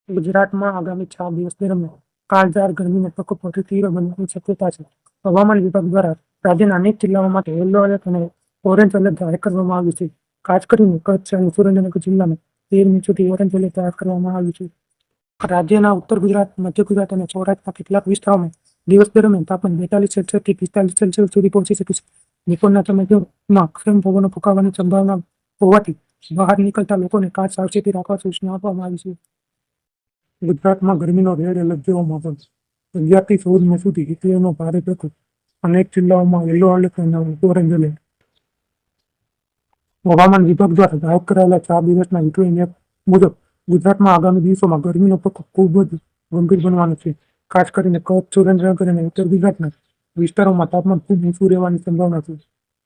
ગુજરાતમાં આગામી 4 દિવસ દરમિયાન કાળઝાળ ગરમીનો પ્રકોપ વધુ તીવ્ર બનવાની શક્યતા છે. હવામાન વિભાગ દ્વારા રાજ્યના અનેક જિલ્લાઓ માટે યલો એલર્ટ અને ઓરેન્જ એલર્ટ જાહેર કરવામાં આવ્યું છે. ખાસ કરીને કચ્છ અને સુરેન્દ્રનગર જિલ્લામાં 13 મી સુધી ઓરેન્જ એલર્ટ જાહેર કરવામાં આવ્યું છે. રાજ્યના ઉત્તર ગુજરાત, મધ્ય ગુજરાત અને સૌરાષ્ટ્રના કેટલાક વિસ્તારોમાં દિવસ દરમિયાન તાપમાન 42 સેલ્સિયસથી 45 સેલ્સિયસ સુધી પહોંચી શકે છે. બપોરના સમયમાં ગરમ પવનો ફૂંકાવાની સંભાવના હોવાથી બહાર નીકળતા લોકોને ખાસ સાવચેતી રાખવા સૂચના આપવામાં આવી છે. ગુજરાતમાં ગરમીનો રેડ એલર્ટ જેવો માહોલ. 11 થી 14 મે સુધી હીટવેવનો ભારે પ્રકોપ. અનેક જિલ્લાઓમાં યલો એલર્ટ અને ઓરેન્જ એલર્ટ. હવામાન વિભાગ દ્વારા જાહેર કરાયેલા 4 દિવસના હીટવેવ મેપ મુજબ ગુજરાતમાં આગામી દિવસોમાં ગરમીનો પ્રકોપ ખૂબ જ ગંભીર બનવાનો છે. ખાસ કરીને કચ્છ, સુરેન્દ્રનગર અને ઉત્તર ગુજરાતના વિસ્તારોમાં તાપમાન ખૂબ ઊંચું રહેવાની સંભાવના છે.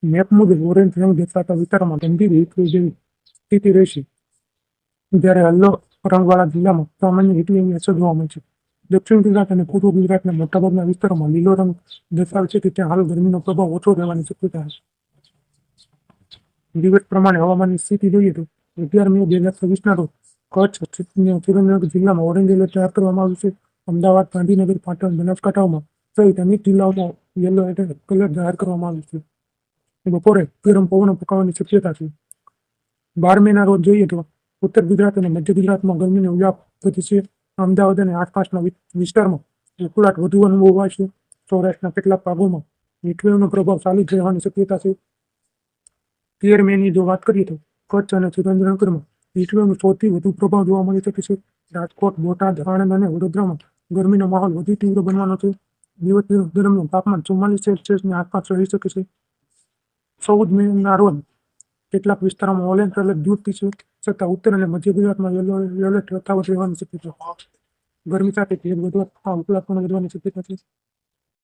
મેપ મુજબ ઓરેન્જ રંગ દર્શાવતા વિસ્તારોમાં ગંભીર હીટવેવ જેવી સ્થિતિ રહેશે, જ્યારે યલો રંગવાળા જિલ્લામાં સામાન્ય હીટવેવની અસર જોવા મળશે. દક્ષિણ ગુજરાત અને પૂર્વ ગુજરાતના મોટાભાગના વિસ્તારોમાં લીલો રંગ દર્શાવે છે કે ત્યાં હાલ ગરમીનો પ્રભાવ ઓછો રહેવાની શક્યતા છે. દિવસ પ્રમાણે હવામાનની સ્થિતિ જોઈએ તો 11 મે 2026ના રોજ કચ્છ અને સુરેન્દ્રનગર જિલ્લામાં ઓરેન્જ એલર્ટ જાહેર કરવામાં આવ્યું છે. અમદાવાદ, ગાંધીનગર, પાટણ, બનાસકાંઠામાં સહિત અનેક જિલ્લાઓમાં યલો એલર્ટ જાહેર કરવામાં આવ્યું છે. બપોરે ગરમ પવનો ફૂંકાવાની શક્યતા છે. 12 મેના રોજ જોઈએ તો ઉત્તર ગુજરાત અને મધ્ય ગુજરાતમાં ગરમીનો વ્યાપ વધશે. અમદાવાદ અને આસપાસના વિસ્તારમાં ઉકળાટ વધુ અનુભવાશે. સૌરાષ્ટ્રના કેટલાક ભાગોમાં હીટવેવનો પ્રભાવ ચાલુ જ રહેવાની શક્યતા છે. 13 મેની જો વાત કરીએ તો કચ્છ અને સુરેન્દ્રનગરમાં હીટવેવનો સૌથી વધુ પ્રભાવ જોવા મળી શકે છે. રાજકોટ, બોટાદ, આણંદ અને વડોદરામાં ગરમીનો માહોલ વધુ તીવ્ર બનવાનો છે. દિવસ દરમિયાન તાપમાન 44 સેલ્સિયસની આસપાસ રહી શકે છે. 14 મેના રોજ કેટલાક વિસ્તારોમાં ઓરેન્જ એલર્ટ દૂર થઈ છે, છતાં ઉત્તર અને મધ્ય ગુજરાતમાં યલો એલર્ટ યથાવત રહેવાની શક્યતા છે. ગરમી સાથે ભેજ વધવા તથા ઉકળાટ પણ વધવાની શક્યતા છે.